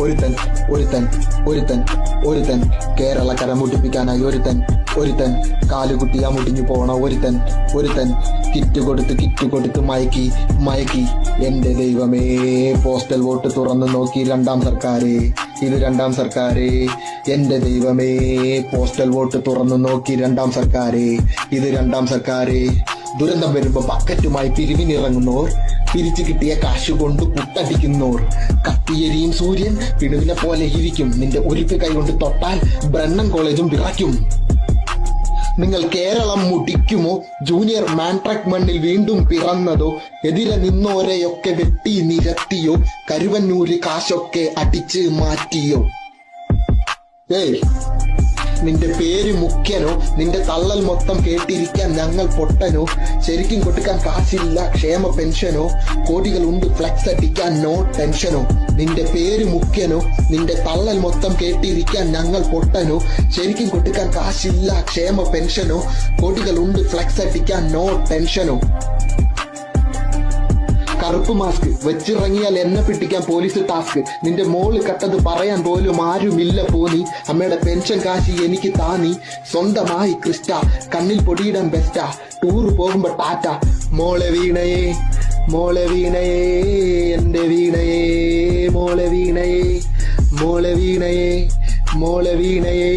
ഒരുത്തൻ ഒരുത്തൻ ഒരുത്തൻ ഒരുത്തൻ കേരളക്കര മുട്ടിപ്പിക്കാനായി ഒരുത്തൻ കാലുകുട്ടിയാ മുടിഞ്ഞു പോണ ഒരുത്തൻ കിറ്റ് കൊടുത്ത് മയക്കി എന്റെ ദൈവമേ, പോസ്റ്റൽ വോട്ട് തുറന്നു നോക്കി രണ്ടാം സർക്കാരേ എന്റെ ദൈവമേ, പോസ്റ്റൽ വോട്ട് തുറന്നു നോക്കി രണ്ടാം സർക്കാരേ ദുരന്തം വരുമ്പോ ബക്കറ്റുമായി പിരിവിനിറങ്ങുന്നോർ, പിരിച്ചു കിട്ടിയ കാശ് കൊണ്ട് പുട്ടടിക്കുന്നോർ, കത്തിയെരിയും സൂര്യൻ പിടുവിനെ പോലെ ഇരിക്കും, നിന്റെ ഒരു കൈ കൊണ്ട് തൊട്ടാൽ ബ്രണ്ണൻ കോളേജും വിറയ്ക്കും. നിങ്ങൾ കേരളം മുടിക്കുമോ? ജൂനിയർ മാൻട്രാക്ക് മണ്ണിൽ വീണ്ടും പിറന്നതോ? എതിരെ നിന്നോരെയൊക്കെ വെട്ടി നിരത്തിയോ? കരുവന്നൂര് കാശൊക്കെ അടിച്ച് മാറ്റിയോ? നിന്റെ പേര് മുഖ്യനോ? നിന്റെ തള്ളൽ മൊത്തം കേട്ടിരിക്കാൻ ഞങ്ങൾ പൊട്ടനോ? ശരിക്കും കൊടുക്കാൻ കാശില്ല ക്ഷേമ പെൻഷനോ? കോടികളുണ്ട് ഫ്ലെക്സ് അടിക്കാൻ നോ ടെൻഷനോ? നിന്റെ പേര് മുഖ്യനോ? നിന്റെ തള്ളൽ മൊത്തം കേട്ടിരിക്കാൻ ഞങ്ങൾ പൊട്ടനോ? ശരിക്കും കൊടുക്കാൻ കാശില്ല ക്ഷേമ പെൻഷനോ? കോടികളുണ്ട് ഫ്ലെക്സ് അടിക്കാൻ നോ ടെൻഷനോ? കറുപ്പ് മാസ്ക് വെച്ചിറങ്ങിയാൽ എന്നെ പിടിക്കാൻ പോലീസ് ടാസ്ക്. നിന്റെ മോള് കട്ടത് പറയാൻ പോലും ആരുമില്ല പോനി. അമ്മയുടെ പെൻഷൻ കാശി എനിക്ക് താനി. സ്വന്തമായി ക്രിസ്റ്റ, കണ്ണിൽ പൊടിയിടാൻ ബെസ്റ്റാ, ടൂറ് പോകുമ്പോ ടാറ്റ. മോളെ വീണയേ എന്റെ വീണയേ, മോളെ വീണയേ